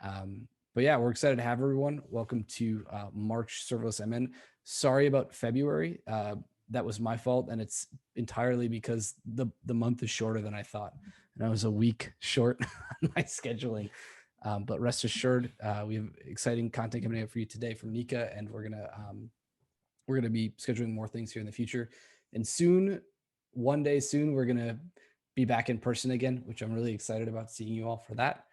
But yeah, we're excited to have everyone. Welcome to March Serverless MN. Sorry about February. That was my fault, and it's entirely because the month is shorter than I thought, and I was a week short on my scheduling. But rest assured, we have exciting content coming out for you today from Nica, and we're gonna be scheduling more things here in the future. And soon, one day soon, we're gonna be back in person again, which I'm really excited about seeing you all for that.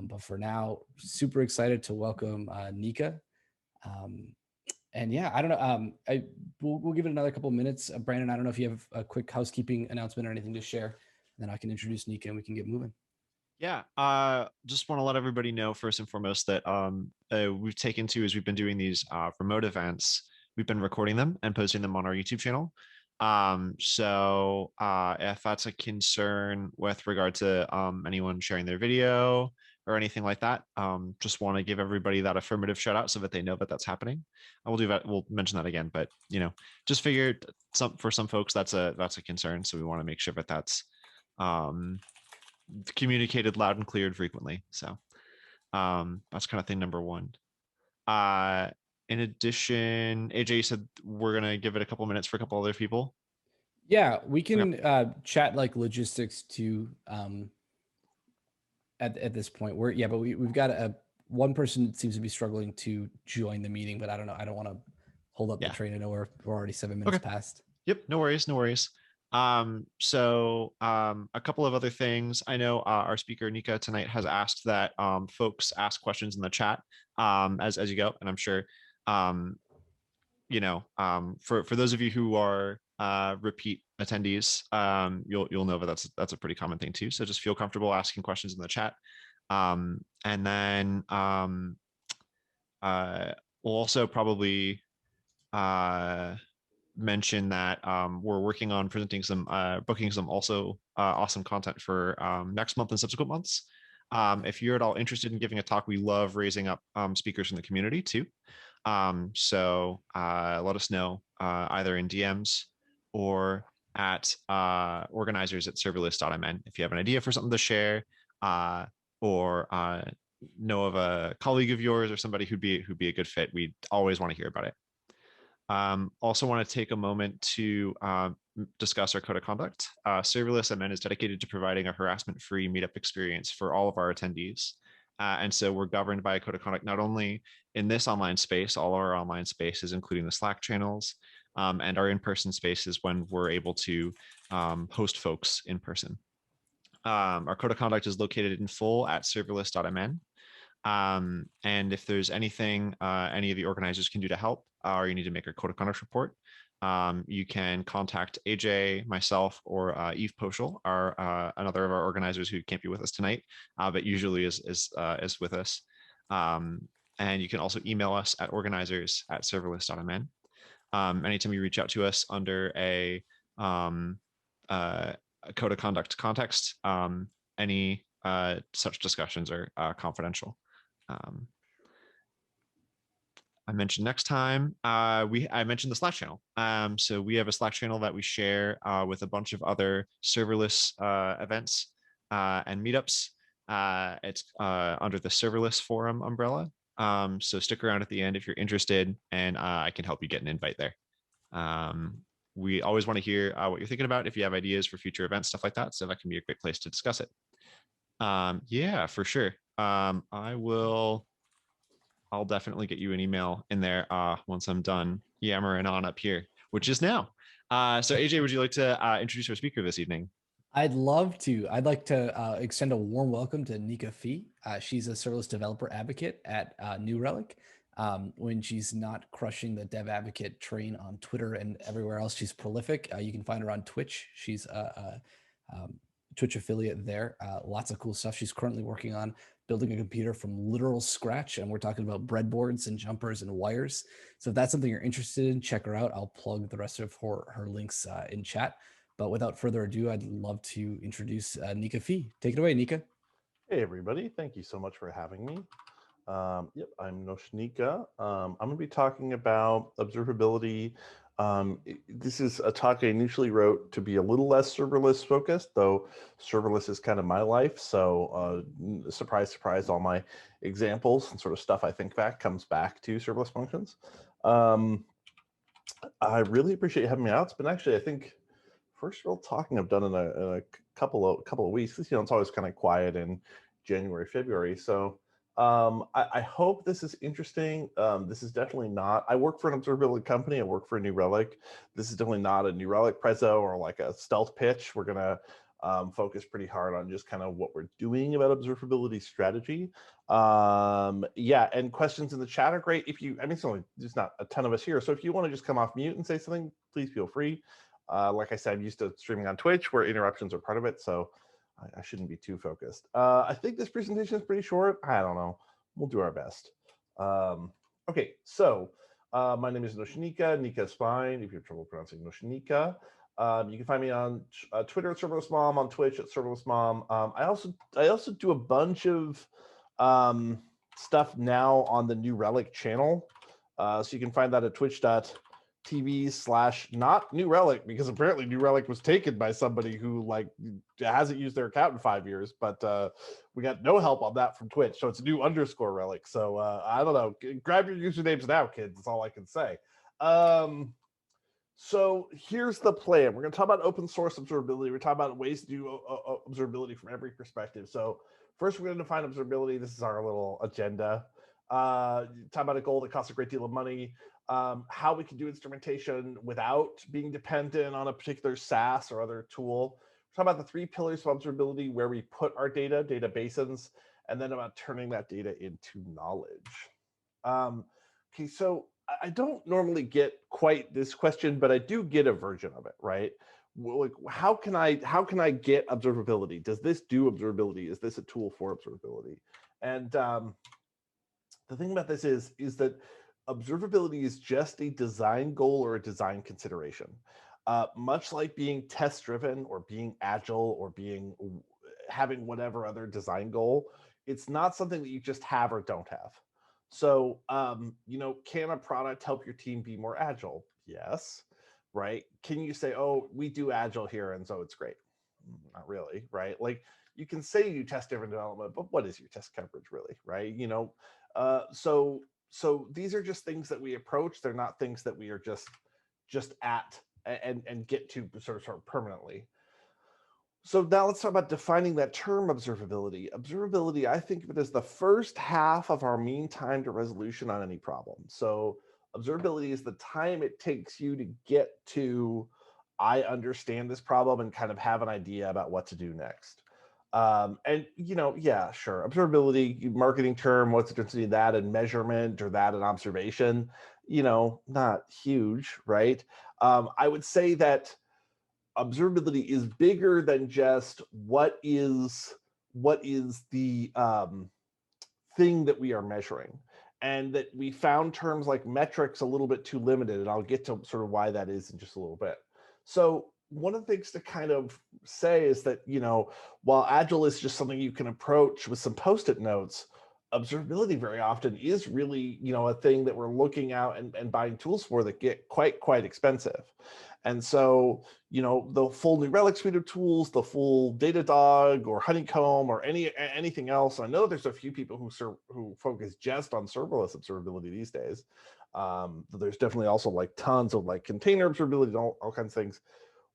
But for now, super excited to welcome Nica. And yeah, I don't know. We'll give it another couple of minutes. Brandon, I don't know if you have a quick housekeeping announcement or anything to share. And then I can introduce Nica and we can get moving. Yeah, just want to let everybody know first and foremost that we've taken to as we've been doing these remote events, we've been recording them and posting them on our YouTube channel. So if that's a concern with regard to anyone sharing their video or anything like that, just want to give everybody that affirmative shout out so that they know that that's happening. I will do that. We'll mention that again, but just figured for some folks that's a concern, so we want to make sure that that's communicated loud and clear and frequently. So that's kind of thing number one. In addition, AJ, you said we're gonna give it a couple minutes for a couple other people. Yeah, we can chat like logistics to at this point. But we've got one person seems to be struggling to join the meeting, but I don't know. I don't want to hold up the train. I know we're already 7 minutes past. Yep, no worries, no worries. So a couple of other things. I know our speaker Nica tonight has asked that folks ask questions in the chat as you go, and I'm sure for those of you who are repeat attendees, you'll know that that's a pretty common thing too. So just feel comfortable asking questions in the chat, and then we'll also probably mention that we're working on presenting some booking some also awesome content for next month and subsequent months. If you're at all interested in giving a talk, we love raising up speakers from the community too. So let us know either in DMs or at organizers@serverless.mn if you have an idea for something to share, or know of a colleague of yours or somebody who'd be a good fit. We always want to hear about it. Also want to take a moment to discuss our code of conduct. Serverless MN is dedicated to providing a harassment-free meetup experience for all of our attendees. And so we're governed by a code of conduct, not only in this online space, all our online spaces, including the Slack channels, and our in-person spaces when we're able to host folks in person. Our code of conduct is located in full at serverless.mn. And if there's anything any of the organizers can do to help, or you need to make a code of conduct report, you can contact AJ, myself, or Eve Poschel, another of our organizers who can't be with us tonight, but usually is with us. And you can also email us at organizers@serverless.mn. Anytime you reach out to us under a code of conduct context, any such discussions are confidential. I mentioned next time, I mentioned the Slack channel. So we have a Slack channel that we share with a bunch of other serverless events and meetups. It's under the Serverless Forum umbrella. So stick around at the end if you're interested, and I can help you get an invite there. We always want to hear what you're thinking about. If you have ideas for future events, stuff like that, so that can be a great place to discuss it. Yeah, for sure. I'll definitely get you an email in there once I'm done yammering on up here, which is now. So AJ, would you like to introduce our speaker this evening? I'd love to. I'd like to extend a warm welcome to Nica Fee. She's a serverless developer advocate at New Relic. When she's not crushing the dev advocate train on Twitter and everywhere else, she's prolific. You can find her on Twitch. She's a Twitch affiliate there. Lots of cool stuff. She's currently working on building a computer from literal scratch, and we're talking about breadboards and jumpers and wires. So if that's something you're interested in, check her out. I'll plug the rest of her links in chat. But without further ado, I'd love to introduce Nica Fee. Take it away, Nica. Hey, everybody. Thank you so much for having me. Yep, I'm Nočnica. I'm going to be talking about observability This is a talk I initially wrote to be a little less serverless focused, though serverless is kind of my life. So surprise, surprise, all my examples and sort of stuff I think back comes back to serverless functions. I really appreciate you having me out. It's been actually, I think, first real talking I've done in a couple of weeks. You know, it's always kind of quiet in January, February. So I hope this is interesting. This is definitely not. I work for an observability company. I work for a New Relic. This is definitely not a New Relic Prezzo or like a stealth pitch. We're gonna focus pretty hard on just kind of what we're doing about observability strategy. Yeah, and questions in the chat are great. If you, I mean, it's only there's not a ton of us here, so if you want to just come off mute and say something, please feel free. Like I said, I'm used to streaming on Twitch where interruptions are part of it, so I shouldn't be too focused. I think this presentation is pretty short. I don't know. We'll do our best. Okay, so my name is Nočnica. Nica is fine if you have trouble pronouncing Nočnica. You can find me on Twitter at Serverless Mom, on Twitch at Serverless Mom. I also do a bunch of stuff now on the New Relic channel. So you can find that at twitch.tv/not New Relic, because apparently New Relic was taken by somebody who like hasn't used their account in 5 years, but we got no help on that from Twitch. So it's new _Relic. So I don't know. Grab your usernames now, kids. That's all I can say. So here's the plan. We're going to talk about open source observability. We're talking about ways to do observability from every perspective. So first, we're going to define observability. This is our little agenda. Talk about a goal that costs a great deal of money. How we can do instrumentation without being dependent on a particular SaaS or other tool. We're talking about the 3 pillars of observability, where we put our data basins, and then about turning that data into knowledge. Okay, so I don't normally get quite this question, but I do get a version of it, right? Like, how can I get observability? Does this do observability? Is this a tool for observability? And the thing about this is that observability is just a design goal or a design consideration. Much like being test driven or being agile or having whatever other design goal, it's not something that you just have or don't have. So, you know, can a product help your team be more agile? Yes, right? Can you say, oh, we do agile here, and so it's great? Not really, right? Like, you can say you test different development, but what is your test coverage really, right? You know, so these are just things that we approach. They're not things that we are just at and get to sort of permanently. So now let's talk about defining that term observability. Observability, I think of it as the first half of our mean time to resolution on any problem. So observability is the time it takes you to get to, I understand this problem and kind of have an idea about what to do next. And, you know, yeah, sure. Observability, marketing term, what's the difference between that and measurement or that and observation? You know, not huge, right? I would say that observability is bigger than just what is the thing that we are measuring, and that we found terms like metrics a little bit too limited, and I'll get to sort of why that is in just a little bit. So one of the things to kind of say is that, you know, while agile is just something you can approach with some post-it notes, observability very often is really, you know, a thing that we're looking out and buying tools for that get quite expensive. And so, you know, the full New Relic suite of tools, the full Datadog or Honeycomb or anything else. I know there's a few people who focus just on serverless observability these days. There's definitely also like tons of like container observability, all kinds of things.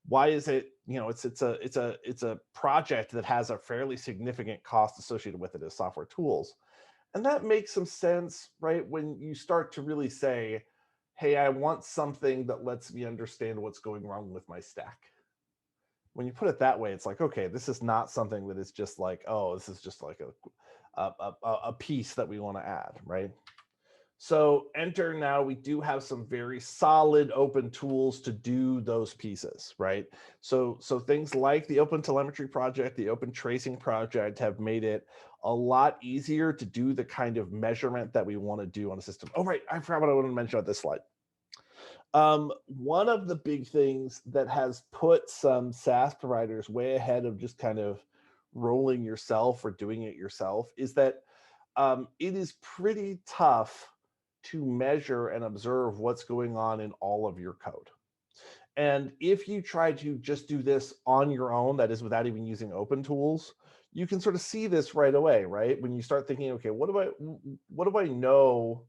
Why is it, you know, it's a project that has a fairly significant cost associated with it as software tools. And that makes some sense, right? When you start to really say, hey, I want something that lets me understand what's going wrong with my stack. When you put it that way, it's like, okay, this is not something that is just like, oh, this is just like a piece that we want to add, right? So enter now, we do have some very solid open tools to do those pieces, right? So things like the Open Telemetry project, the Open Tracing project have made it a lot easier to do the kind of measurement that we want to do on a system. Oh, right, I forgot what I wanted to mention on this slide. One of the big things that has put some SaaS providers way ahead of just kind of rolling yourself or doing it yourself is that it is pretty tough to measure and observe what's going on in all of your code. And if you try to just do this on your own, that is without even using open tools, you can sort of see this right away, right? When you start thinking, okay, what do I know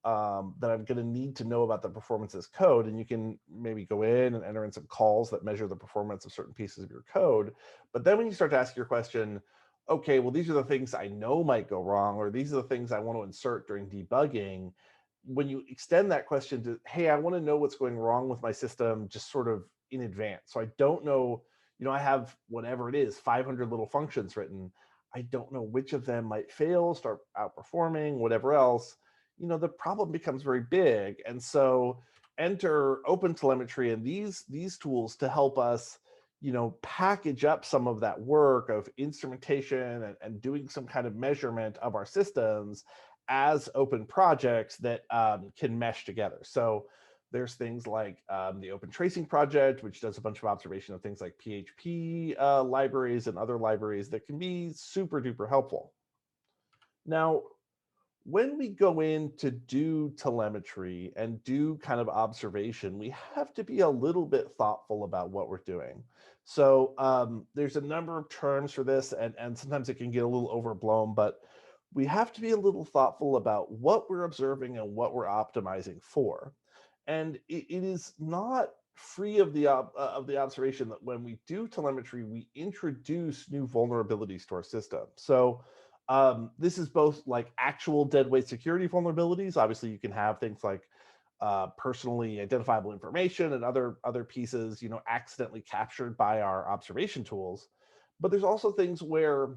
that I'm going to need to know about the performance of this code? And you can maybe go in and enter in some calls that measure the performance of certain pieces of your code. But then when you start to ask your question, okay, well, these are the things I know might go wrong, or these are the things I want to insert during debugging. When you extend that question to, hey, I want to know what's going wrong with my system just sort of in advance. So I don't know, I have whatever it is, 500 little functions written. I don't know which of them might fail, start outperforming, whatever else. The problem becomes very big. And so enter OpenTelemetry and these tools to help us, package up some of that work of instrumentation and doing some kind of measurement of our systems as open projects that can mesh together. So there's things like the Open Tracing Project, which does a bunch of observation of things like PHP libraries and other libraries that can be super duper helpful. Now, when we go in to do telemetry and do kind of observation, we have to be a little bit thoughtful about what we're doing. So there's a number of terms for this, and sometimes it can get a little overblown, but we have to be a little thoughtful about what we're observing and what we're optimizing for. And it is not free of the observation that when we do telemetry, we introduce new vulnerabilities to our system. So this is both like actual dead weight security vulnerabilities. Obviously, you can have things like personally identifiable information and other pieces, accidentally captured by our observation tools. But there's also things where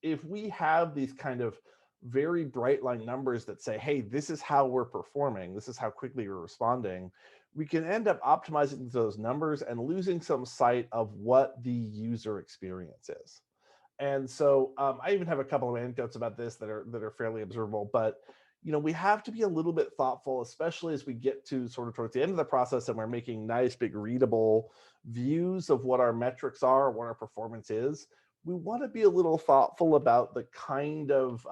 if we have these kind of very bright line numbers that say, hey, this is how we're performing, this is how quickly we're responding, we can end up optimizing those numbers and losing some sight of what the user experience is. And so I even have a couple of anecdotes about this that are fairly observable, but we have to be a little bit thoughtful, especially as we get to sort of towards the end of the process and we're making nice, big, readable views of what our metrics are, what our performance is. We want to be a little thoughtful about the kind of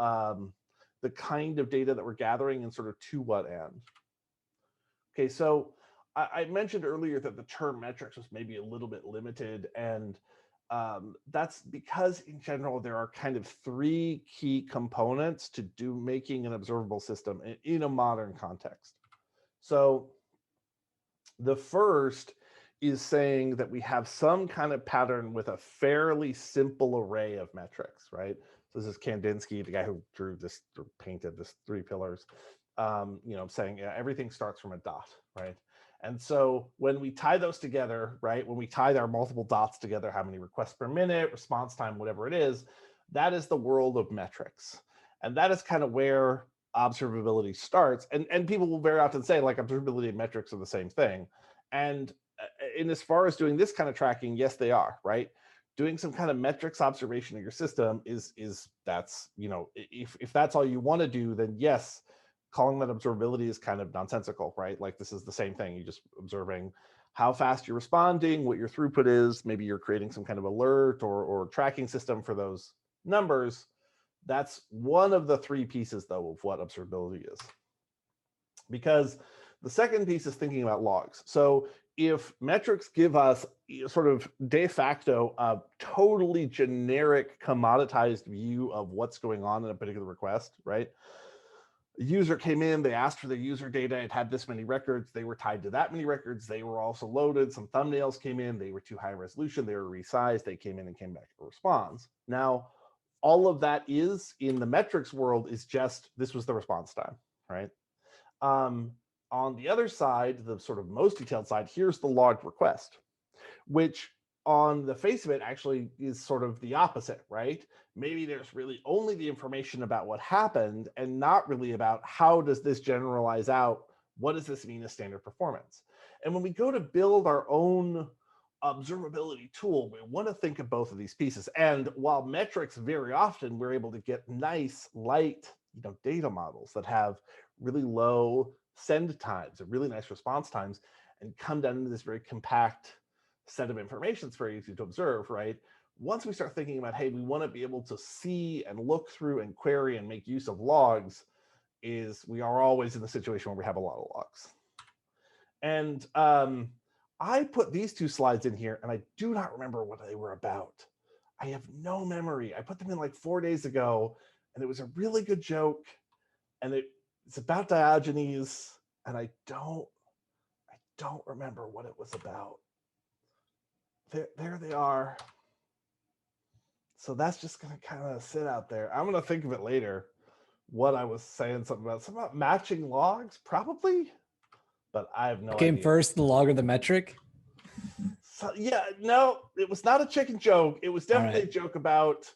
data that we're gathering and sort of to what end. Okay, so I mentioned earlier that the term metrics was maybe a little bit limited, and that's because in general there are kind of three key components to making an observable system in a modern context. So the first is saying that we have some kind of pattern with a fairly simple array of metrics, right? So this is Kandinsky, the guy who drew this or painted this 3 pillars, saying everything starts from a dot, right? And so when we tie those together, right, when we tie our multiple dots together, how many requests per minute, response time, whatever it is, that is the world of metrics. And that is kind of where observability starts. And people will very often say, like, observability and metrics are the same thing. And in as far as doing this kind of tracking, yes, they are, right? Doing some kind of metrics observation of your system is that's, if that's all you want to do, then yes, calling that observability is kind of nonsensical, right? Like, this is the same thing. You're just observing how fast you're responding, what your throughput is. Maybe you're creating some kind of alert or tracking system for those numbers. That's one of the 3 pieces, though, of what observability is. Because the second piece is thinking about logs. So if metrics give us sort of de facto a totally generic commoditized view of what's going on in a particular request, right? A user came in, they asked for their user data, it had this many records, they were tied to that many records, they were also loaded, some thumbnails came in, they were too high resolution, they were resized, they came in and came back to a response. Now, all of that is, in the metrics world, is just, this was the response time, right? On the other side, the sort of most detailed side, here's the logged request, which on the face of it actually is sort of the opposite, right? Maybe there's really only the information about what happened and not really about how does this generalize out, what does this mean as standard performance? And when we go to build our own observability tool, we want to think of both of these pieces. And while metrics, very often we're able to get nice, light, data models that have really low send times and really nice response times and come down into this very compact set of information. It's very easy to observe, right? Once we start thinking about, hey, we want to be able to see and look through and query and make use of logs, we are always in the situation where we have a lot of logs. And I put these two slides in here and I do not remember what they were about. I have no memory. I put them in like 4 days ago and it was a really good joke. And it's about Diogenes and I don't remember what it was about. There they are. So that's just going to kind of sit out there. I'm going to think of it later. What I was saying, something about matching logs, probably, but I have no What came idea. first, the log or the metric? So, yeah, no, it was not a chicken joke. It was definitely a joke about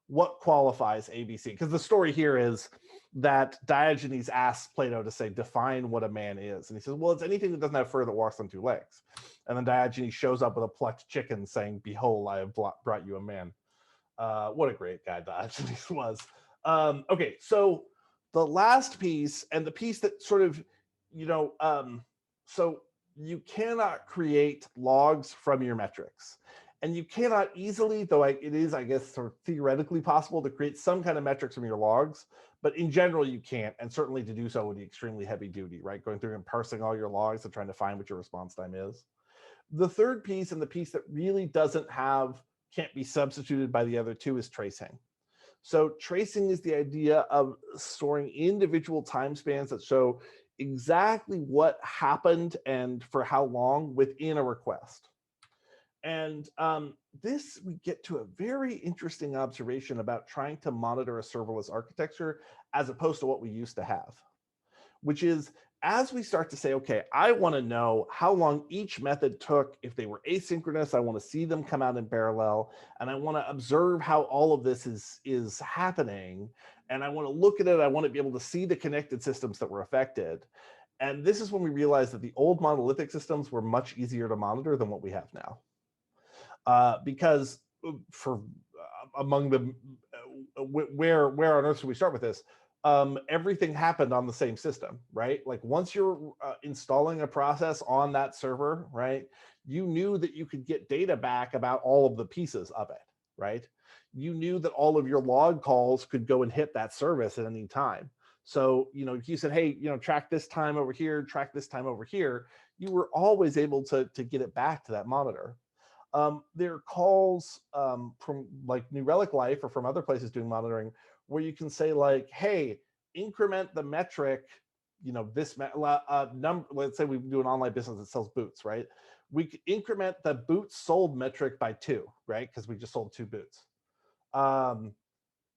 what qualifies ABC. Because the story here is that Diogenes asks Plato to say, define what a man is. And he says, well, it's anything that doesn't have fur that walks on two legs. And then Diogenes shows up with a plucked chicken saying, behold, I have brought you a man. What a great guy Diogenes was. Okay, so the last piece, and the piece that sort of, so you cannot create logs from your metrics. And you cannot easily, though it is, I guess, sort of theoretically possible to create some kind of metrics from your logs, but in general you can't, and certainly to do so would be extremely heavy duty, right? Going through and parsing all your logs and trying to find what your response time is. The third piece, and the piece that really can't be substituted by the other two, is tracing. So tracing is the idea of storing individual time spans that show exactly what happened and for how long within a request. And this, we get to a very interesting observation about trying to monitor a serverless architecture as opposed to what we used to have, which is, as we start to say, okay, I want to know how long each method took. If they were asynchronous, I want to see them come out in parallel, and I want to observe how all of this is happening. And I want to look at it. I want to be able to see the connected systems that were affected. And this is when we realized that the old monolithic systems were much easier to monitor than what we have now. Because among the where on earth should we start with this? Everything happened on the same system, right? Like once you're installing a process on that server, right, you knew that you could get data back about all of the pieces of it, right? You knew that all of your log calls could go and hit that service at any time. So, if you said, hey, track this time over here, track this time over here, you were always able to get it back to that monitor. There are calls from like New Relic Life or from other places doing monitoring where you can say like, hey, increment the metric, this number. Let's say we do an online business that sells boots, right? We could increment the boots sold metric by 2, right? Because we just sold 2 boots.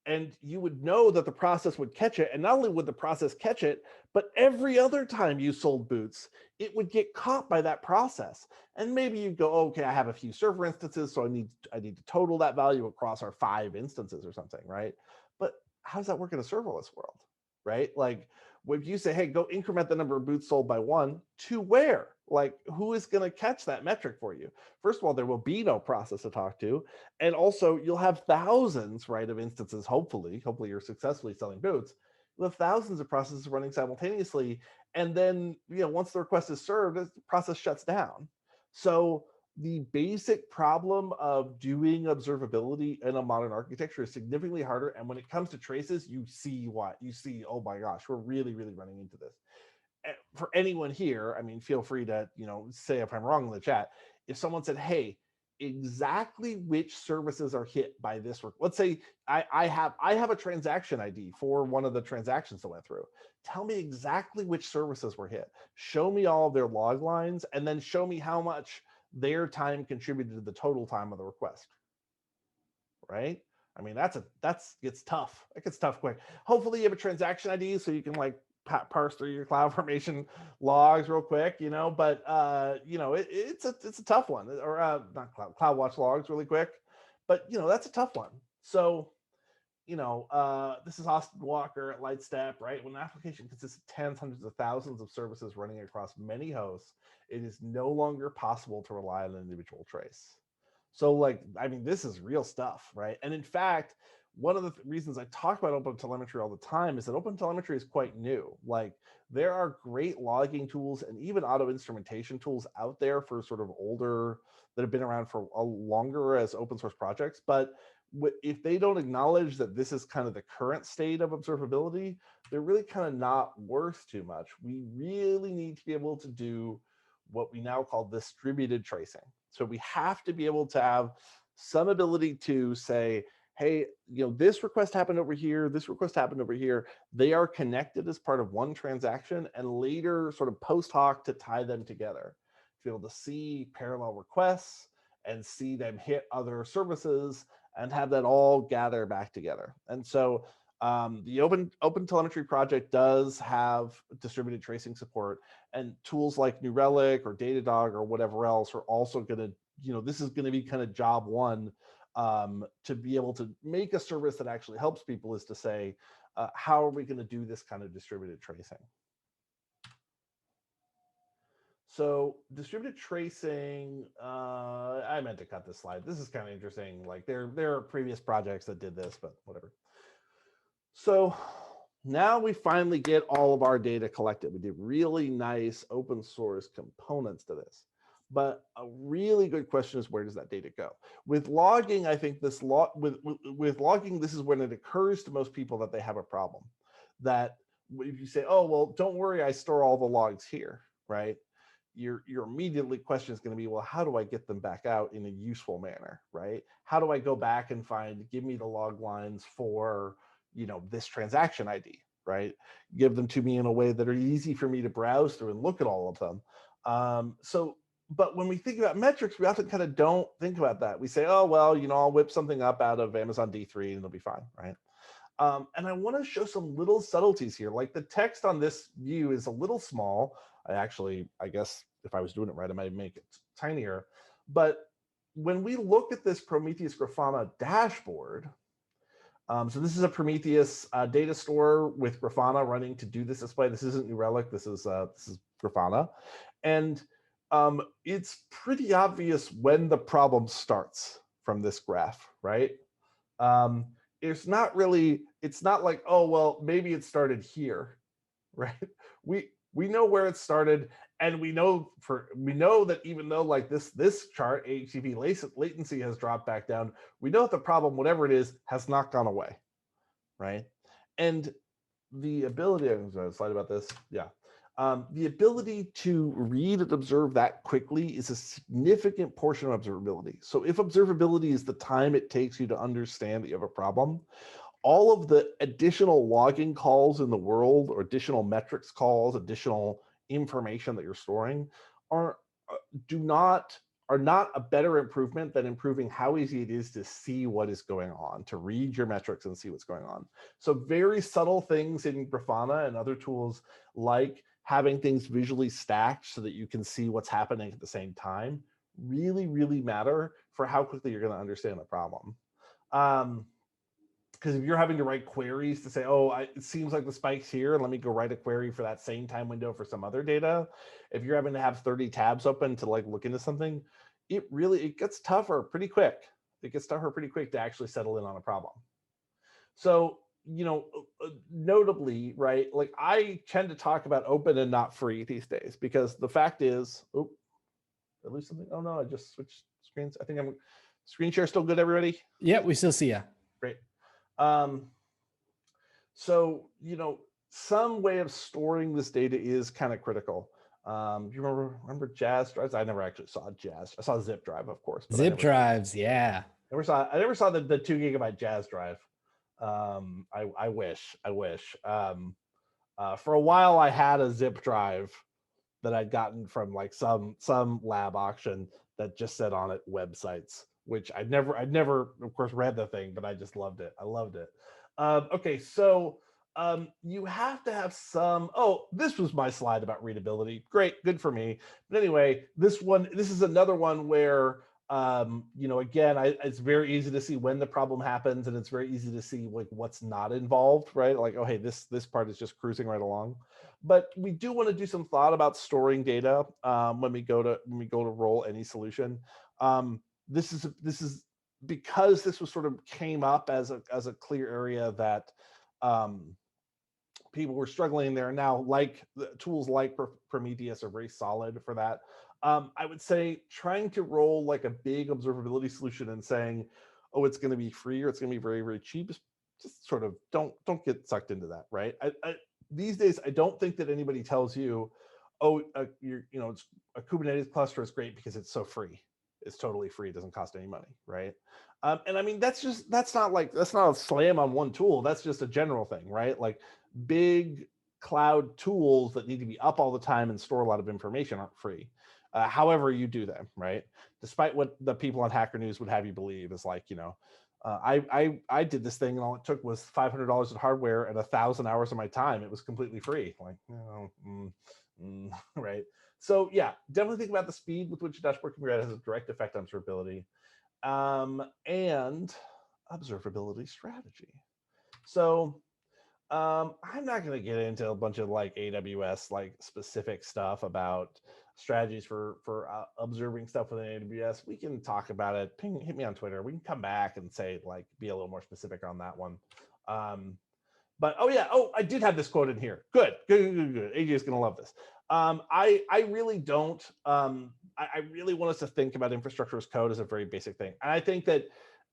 And you would know that the process would catch it. And not only would the process catch it, but every other time you sold boots, it would get caught by that process. And maybe you go, okay, I have a few server instances, so I need to total that value across our 5 instances or something, right? But how does that work in a serverless world, right? Like, if you say, hey, go increment the number of boots sold by 1, to where? Like, who is going to catch that metric for you? First of all, there will be no process to talk to. And also, you'll have thousands, right, of instances, hopefully you're successfully selling boots. You'll have thousands of processes running simultaneously. And then, once the request is served, the process shuts down. So the basic problem of doing observability in a modern architecture is significantly harder. And when it comes to traces, you see, oh my gosh, we're really, really running into this. For anyone here, I mean, feel free to, say if I'm wrong in the chat. If someone said, hey, exactly which services are hit by this work. Let's say I have a transaction ID for one of the transactions that went through. Tell me exactly which services were hit. Show me all of their log lines, and then show me how much their time contributed to the total time of the request. Right? I mean, it's tough. It gets tough quick. Hopefully you have a transaction ID so you can like parse through your CloudFormation logs real quick, but it's a tough one. Or not CloudWatch logs really quick, but that's a tough one. So this is Austin Walker at Lightstep, right? When an application consists of tens, hundreds of thousands of services running across many hosts, it is no longer possible to rely on an individual trace. So like, I mean, this is real stuff, right? And in fact, one of the reasons I talk about OpenTelemetry all the time is that OpenTelemetry is quite new. Like, there are great logging tools and even auto instrumentation tools out there for sort of older, that have been around for a longer as open source projects. But if they don't acknowledge that this is kind of the current state of observability, they're really kind of not worth too much. We really need to be able to do what we now call distributed tracing. So we have to be able to have some ability to say, hey, this request happened over here, this request happened over here. They are connected as part of one transaction, and later sort of post hoc to tie them together. To be able to see parallel requests and see them hit other services and have that all gather back together. And so the Open Telemetry project does have distributed tracing support, and tools like New Relic or Datadog or whatever else are also going to, this is going to be kind of job one, to be able to make a service that actually helps people, is to say, how are we going to do this kind of distributed tracing? So distributed tracing, I meant to cut this slide. This is kind of interesting. Like there are previous projects that did this, but whatever. So now we finally get all of our data collected. We did really nice open source components to this. But a really good question is, where does that data go? With logging, I think this with logging, this is when it occurs to most people that they have a problem. That if you say, oh, well, don't worry, I store all the logs here, right? Your immediately question is going to be, well, how do I get them back out in a useful manner, right? How do I go back and give me the log lines for, this transaction ID, right? Give them to me in a way that are easy for me to browse through and look at all of them. But when we think about metrics, we often kind of don't think about that. We say, oh, well, I'll whip something up out of Amazon D3 and it'll be fine, right? And I want to show some little subtleties here. Like the text on this view is a little small. I guess if I was doing it right, I might make it tinier. But when we look at this Prometheus Grafana dashboard, so this is a Prometheus data store with Grafana running to do this display. This isn't New Relic. This is Grafana, and it's pretty obvious when the problem starts from this graph, right? It's not like, oh, well, maybe it started here, right? We know where it started, and we know that even though like this chart, HTTP latency has dropped back down, we know that the problem, whatever it is, has not gone away, right? And the ability, I'm going to slide about this, yeah. The ability to read and observe that quickly is a significant portion of observability. So if observability is the time it takes you to understand that you have a problem, all of the additional logging calls in the world, or additional metrics calls, additional information that you're storing, are not a better improvement than improving how easy it is to see what is going on, to read your metrics and see what's going on. So very subtle things in Grafana and other tools, like having things visually stacked so that you can see what's happening at the same time, really, really matter for how quickly you're going to understand the problem. Because if you're having to write queries to say, oh, it seems like the spike's here, and let me go write a query for that same time window for some other data. If you're having to have 30 tabs open to like look into something, it gets tougher pretty quick. It gets tougher pretty quick to actually settle in on a problem. So, notably, right, like I tend to talk about open and not free these days, because the fact is, oh, at least something. Oh no, I just switched screens. I think screen share still good, everybody? Yeah, we still see you. Great. So, some way of storing this data is kind of critical. Do you remember Jazz drives? I never actually saw Jazz. I saw Zip Drive, of course. Zip drives, yeah. I never saw the 2 GB Jazz drive. I wish. For a while, I had a zip drive that I'd gotten from like some lab auction that just said on it websites, which I'd never, of course, read the thing, but I just loved it. I loved it. Okay, so you have to have some. Oh, this was my slide about readability. Great, good for me. But anyway, this is another one where again, it's very easy to see when the problem happens, and it's very easy to see like what's not involved, right? Like, oh, hey, this part is just cruising right along. But we do want to do some thought about storing data when we go to roll any solution. This is because this was sort of came up as a clear area that people were struggling there. Now, like tools like Prometheus are very solid for that. I would say trying to roll like a big observability solution and saying, oh, it's going to be free or it's going to be very, very cheap, just sort of don't get sucked into that, right? These days, I don't think that anybody tells you, oh, it's a Kubernetes cluster is great because it's so free. It's totally free. It doesn't cost any money, right? And I mean, that's not a slam on one tool. That's just a general thing, right? Like big cloud tools that need to be up all the time and store a lot of information aren't free. However you do them, right? Despite what the people on Hacker News would have you believe is like, I did this thing and all it took was $500 in hardware and 1,000 hours of my time. It was completely free. Like, right? So yeah, definitely think about the speed with which a dashboard can be read has a direct effect on observability, and observability strategy. So I'm not going to get into a bunch of like AWS like specific stuff about strategies for observing stuff within AWS. We can talk about it. Hit me on Twitter. We can come back and say like be a little more specific on that one. But I did have this quote in here. Good. AJ is going to love this. I really don't. I really want us to think about infrastructure as code as a very basic thing, and I think that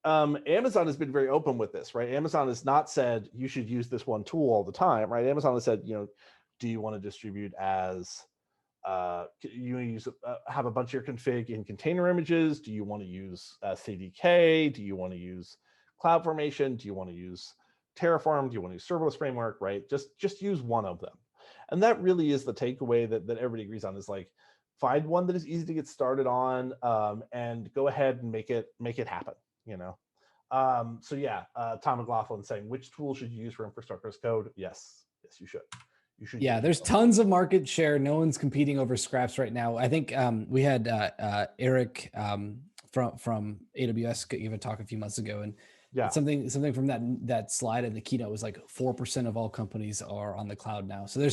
Amazon has been very open with this, right? Amazon has not said you should use this one tool all the time, right? Amazon has said, do you want to distribute as you use have a bunch of your config in container images? Do you want to use CDK? Do you want to use CloudFormation? Do you want to use Terraform? Do you want to use serverless framework? Right? Just use one of them, and that really is the takeaway that everybody agrees on. Is like find one that is easy to get started on, and go ahead and make it happen. Tom McLaughlin saying, which tool should you use for infrastructure as code? Yes, you should. Yeah, there's tons of market share. No one's competing over scraps right now. I think we had Eric from AWS give a talk a few months ago, and something from that slide in the keynote was like 4% of all companies are on the cloud now. So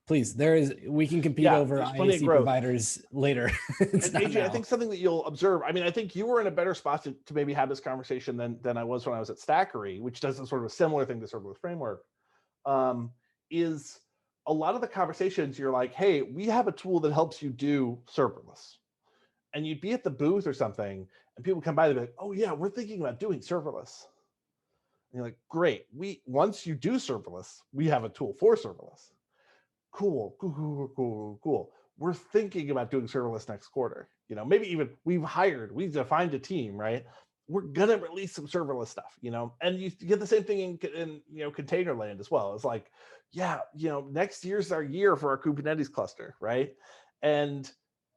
we can compete over IAC providers later. And AJ, I think something that you'll observe, I mean, I think you were in a better spot to maybe have this conversation than I was when I was at Stackery, which does sort of a similar thing to serverless framework, is a lot of the conversations you're like, hey, we have a tool that helps you do serverless. And you'd be at the booth or something, and people come by, they'd be like, oh yeah, we're thinking about doing serverless. And you're like, great, once you do serverless, we have a tool for serverless. Cool. We're thinking about doing serverless next quarter. Maybe even we've defined a team, right? We're gonna release some serverless stuff, and you get the same thing in container land as well. It's like, next year's our year for our Kubernetes cluster, right? And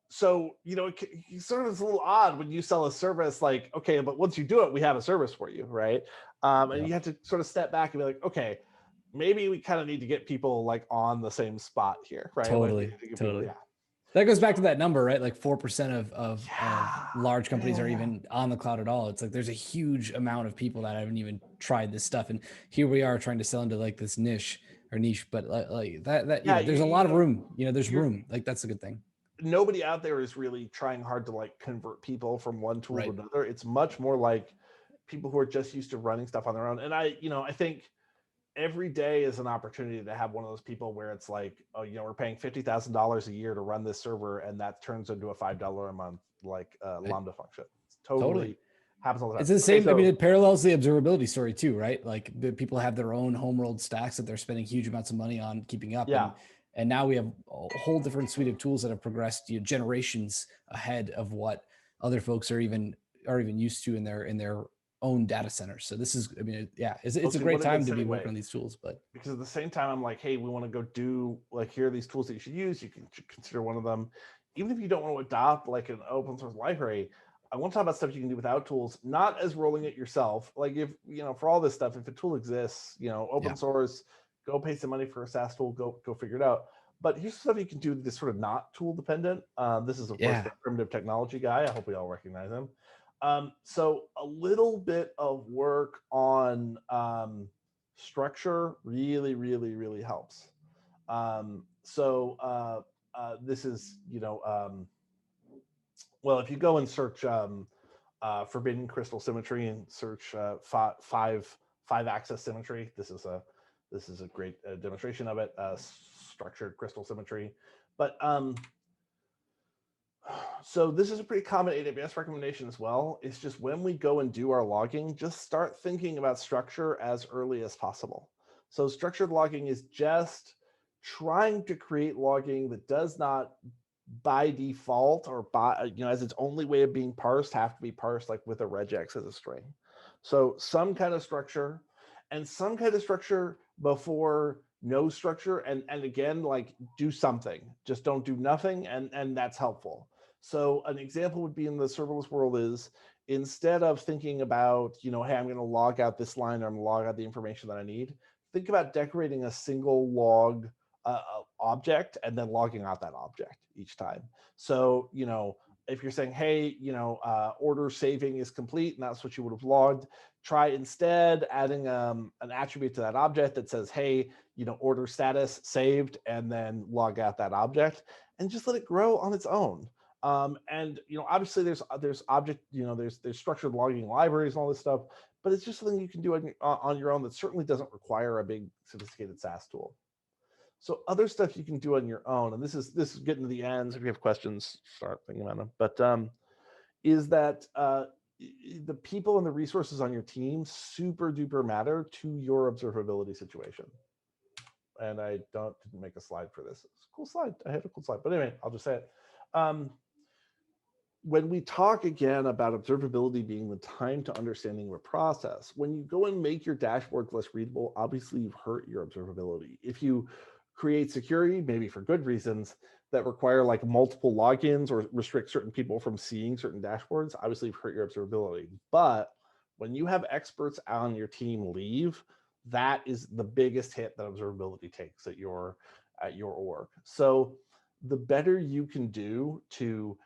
so, it sort of is a little odd when you sell a service like, okay, but once you do it, we have a service for you, right? And you have to sort of step back and be like, okay, maybe we kind of need to get people like on the same spot here, right? Totally. That goes back to that number, right? Like 4% of large companies are even on the cloud at all. It's like there's a huge amount of people that haven't even tried this stuff, and here we are trying to sell into like this niche, but like that there's a lot of room. There's room. Like that's a good thing. Nobody out there is really trying hard to like convert people from one tool to another. It's much more like people who are just used to running stuff on their own. And I think every day is an opportunity to have one of those people where it's like, oh, we're paying $50,000 a year to run this server, and that turns into a $5 a month like Lambda function. It's totally happens all the time. It's the same. I mean, it parallels the observability story too, right? Like the people have their own home-rolled stacks that they're spending huge amounts of money on keeping up. And now we have a whole different suite of tools that have progressed generations ahead of what other folks are even used to in their own data centers. So this is, I mean, it's a great time to be working on these tools. But because at the same time, I'm like, hey, we want to go do like, here are these tools that you should use. You can consider one of them, even if you don't want to adopt like an open source library. I want to talk about stuff you can do without tools, not as rolling it yourself. Like if for all this stuff, if a tool exists, open source, go pay some money for a SaaS tool, go figure it out. But here's stuff you can do that's sort of not tool dependent. This is of course the primitive technology guy. I hope we all recognize him. So a little bit of work on structure really, really, really helps. This is, well, if you go and search forbidden crystal symmetry and search five axis symmetry, this is a great demonstration of it, structured crystal symmetry. But so this is a pretty common AWS recommendation as well. It's just when we go and do our logging, just start thinking about structure as early as possible. So structured logging is just trying to create logging that does not by default or by, as its only way of being parsed, have to be parsed like with a regex as a string. So some kind of structure, and some kind of structure before no structure, and again, like do something, just don't do nothing, and that's helpful. So an example would be in the serverless world is, instead of thinking about, hey, I'm going to log out this line, or I'm going to log out the information that I need, think about decorating a single log object and then logging out that object each time. So, if you're saying, hey, order saving is complete, and that's what you would have logged, try instead adding an attribute to that object that says, hey, order status saved, and then log out that object, and just let it grow on its own. And obviously there's object, there's structured logging libraries and all this stuff, but it's just something you can do on your own that certainly doesn't require a big sophisticated SaaS tool. So other stuff you can do on your own, and this is getting to the ends. If you have questions, start thinking about them. But is that the people and the resources on your team super duper matter to your observability situation. And I didn't make a slide for this. It's a cool slide. I had a cool slide, but anyway, I'll just say it. When we talk again about observability being the time to understanding your process, when you go and make your dashboards less readable, obviously you've hurt your observability. If you create security, maybe for good reasons, that require like multiple logins or restrict certain people from seeing certain dashboards, obviously you've hurt your observability. But when you have experts on your team leave, that is the biggest hit that observability takes at your org. So the better you can do to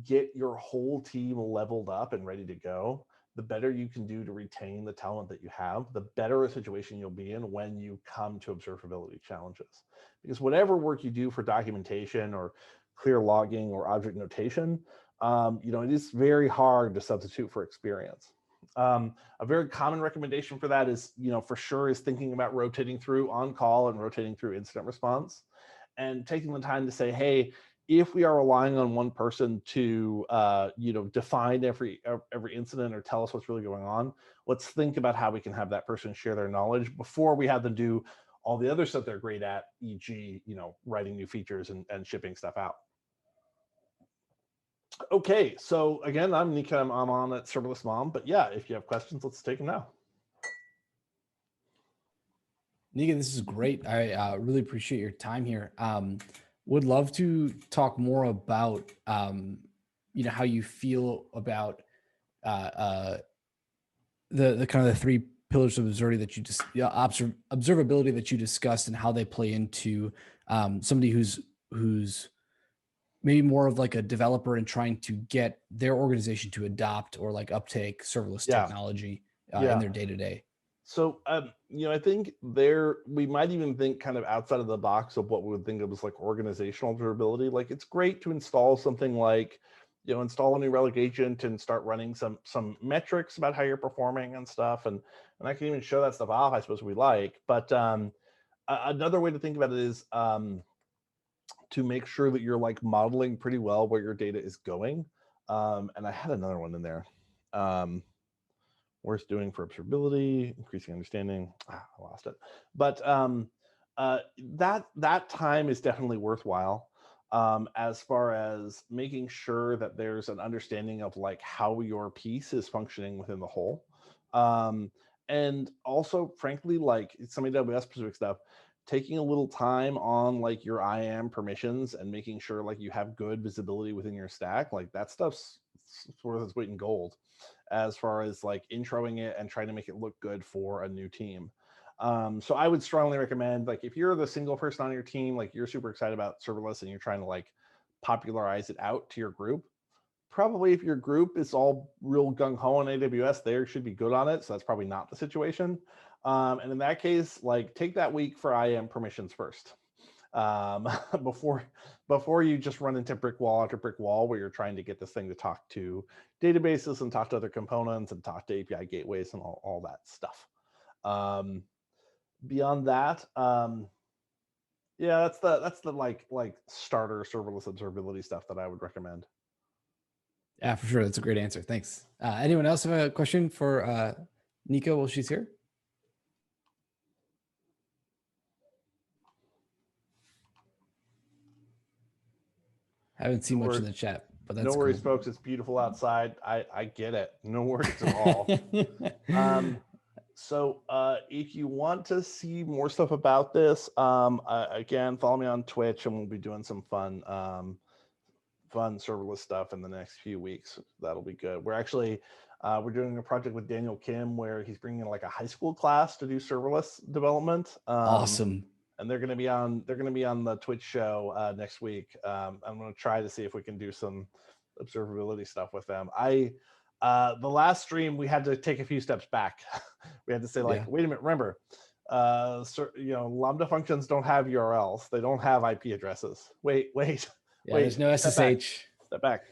get your whole team leveled up and ready to go, the better you can do to retain the talent that you have, the better a situation you'll be in when you come to observability challenges. Because whatever work you do for documentation or clear logging or object notation, it is very hard to substitute for experience. A very common recommendation for that is, for sure, is thinking about rotating through on-call and rotating through incident response, and taking the time to say, hey, if we are relying on one person to, define every incident or tell us what's really going on, let's think about how we can have that person share their knowledge before we have them do all the other stuff they're great at, e.g., writing new features and shipping stuff out. Okay, so again, I'm Nica. I'm on at Serverless Mom, but yeah, if you have questions, let's take them now. Nica, this is great. I really appreciate your time here. Would love to talk more about, how you feel about the kind of the three pillars of observability that you just observability that you discussed, and how they play into somebody who's maybe more of like a developer and trying to get their organization to adopt or like uptake serverless technology in their day-to-day. So, I think we might even think kind of outside of the box of what we would think of as like organizational observability. Like, it's great to install something like, install a new Relic agent and start running some metrics about how you're performing and stuff. And I can even show that stuff off, I suppose we like. But another way to think about it is to make sure that you're like modeling pretty well where your data is going. And I had another one in there. Worth doing for observability, increasing understanding. I lost it. But that time is definitely worthwhile, as far as making sure that there's an understanding of like how your piece is functioning within the whole. And also, frankly, like some AWS specific stuff, taking a little time on like your IAM permissions and making sure like you have good visibility within your stack, like that stuff's worth its weight in gold, as far as like introing it and trying to make it look good for a new team. So I would strongly recommend, like, if you're the single person on your team, like you're super excited about serverless and you're trying to like popularize it out to your group, probably if your group is all real gung-ho on AWS, they should be good on it. So that's probably not the situation. And in that case, like take that week for IAM permissions first. Before you just run into brick wall after brick wall where you're trying to get this thing to talk to databases and talk to other components and talk to API gateways and all that stuff. Beyond that, that's the like starter serverless observability stuff that I would recommend. Yeah, for sure. That's a great answer. Thanks. Anyone else have a question for Nica while she's here? Haven't seen much in the chat, but that's no worries, cool. folks. It's beautiful outside. I get it. No worries at all. So if you want to see more stuff about this, again, follow me on Twitch, and we'll be doing some fun serverless stuff in the next few weeks. That'll be good. We're actually we're doing a project with Daniel Kim where he's bringing in like a high school class to do serverless development. Awesome. And they're going to be on the Twitch show next week. I'm going to try to see if we can do some observability stuff with them. The last stream we had to take a few steps back. We had to say like, wait a minute, remember, Lambda functions don't have URLs. They don't have IP addresses. Wait. Yeah, there's no SSH. Step back.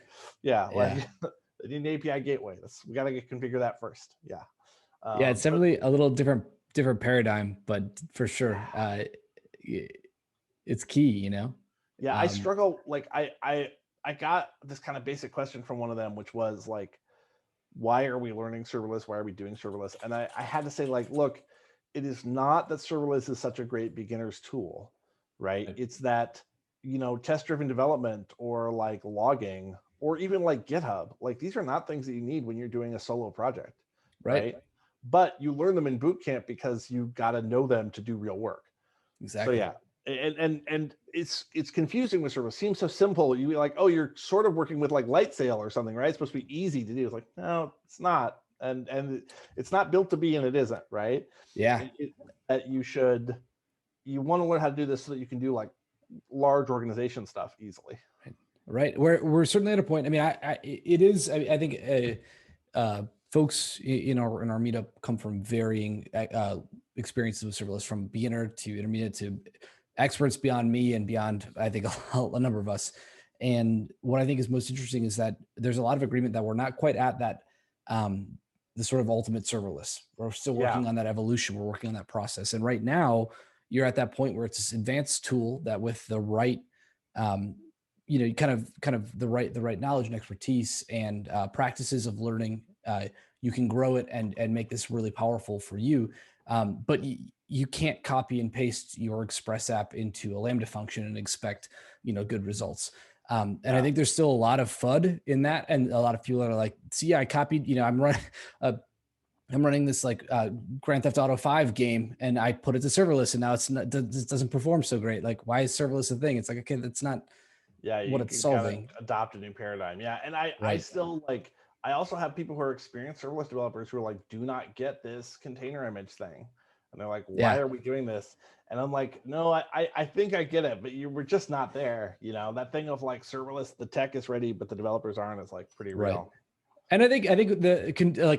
Yeah. Like they need an API gateway. We got to configure that first. Yeah. It's definitely a little different paradigm, but for sure, it's key. Yeah, I struggle. Like I got this kind of basic question from one of them, which was like, why are we learning serverless? Why are we doing serverless? And I had to say, like, look, it is not that serverless is such a great beginner's tool, right? It's that, test-driven development or like logging or even like GitHub, like these are not things that you need when you're doing a solo project, right? But you learn them in boot camp because you got to know them to do real work. Exactly. So and it's confusing with serverless. It seems so simple. You like, oh, you're sort of working with like Lightsail or something, right? It's supposed to be easy to do. It's like, no, it's not. And it's not built to be, and it isn't, right? Yeah. That you want to learn how to do this so that you can do like large organization stuff easily. Right. We're certainly at a point. I mean, I think folks in our meetup come from varying experiences with serverless, from beginner to intermediate to experts beyond me and beyond, I think, a number of us. And what I think is most interesting is that there's a lot of agreement that we're not quite at that the sort of ultimate serverless. We're still working on that evolution. We're working on that process. And right now, you're at that point where it's this advanced tool that with the right kind of the right knowledge and expertise and practices of learning, you can grow it and make this really powerful for you. But you can't copy and paste your Express app into a Lambda function and expect, good results. And I think there's still a lot of FUD in that. And a lot of people that are like, see, I copied, I'm running this like Grand Theft Auto 5 game and I put it to serverless and now it doesn't perform so great. Like, why is serverless a thing? It's like, okay, that's not what it's solving. Adopt a new paradigm. Yeah. And I still like, I also have people who are experienced serverless developers who are like, do not get this container image thing. And they're like, why are we doing this? And I'm like, no, I think I get it, but we're just not there. That thing of like serverless, the tech is ready, but the developers aren't, is like pretty real. And I think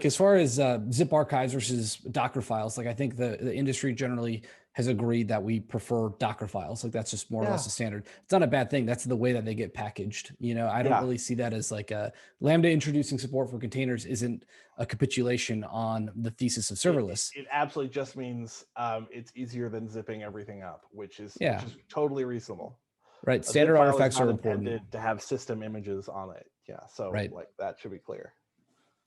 as far as zip archives versus Docker files, like I think the industry generally has agreed that we prefer Docker files. Like that's just more or less a standard. It's not a bad thing. That's the way that they get packaged. I don't really see that as like a Lambda introducing support for containers isn't a capitulation on the thesis of serverless. It absolutely just means it's easier than zipping everything up, which is totally reasonable. Right. Standard artifacts are important to have system images on it. Yeah. So like that should be clear.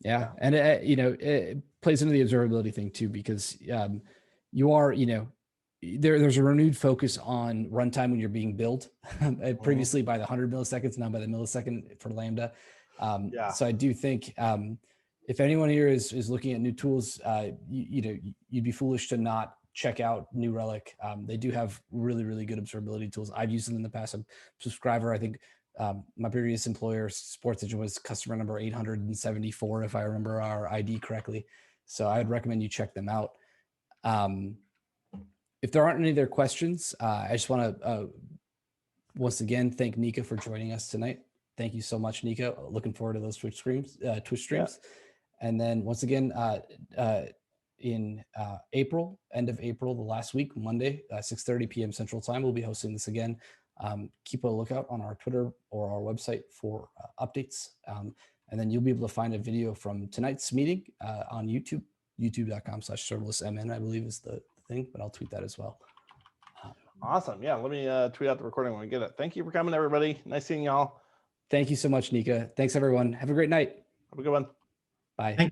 Yeah. And it plays into the observability thing too, because you are, there's a renewed focus on runtime when you're being billed. Previously by the 100 milliseconds, now by the millisecond for Lambda. So I do think if anyone here is looking at new tools, you'd be foolish to not check out New Relic. They do have really, really good observability tools. I've used them in the past. I'm a subscriber. I think my previous employer, Sports Engine, was customer number 874, if I remember our ID correctly. So I'd recommend you check them out. If there aren't any other questions, I just want to once again thank Nica for joining us tonight. Thank you so much, Nica. Looking forward to those Twitch streams. And then once again, in April, end of April, the last week, Monday, 6:30 p.m. Central Time, we'll be hosting this again. Keep a lookout on our Twitter or our website for updates. And then you'll be able to find a video from tonight's meeting on YouTube, youtube.com/serverlessmn, I believe is the thing, but I'll tweet that as well. Awesome. Yeah, let me tweet out the recording when we get it. Thank you for coming, everybody. Nice seeing y'all. Thank you so much, Nica. Thanks, everyone. Have a great night. Have a good one. Bye.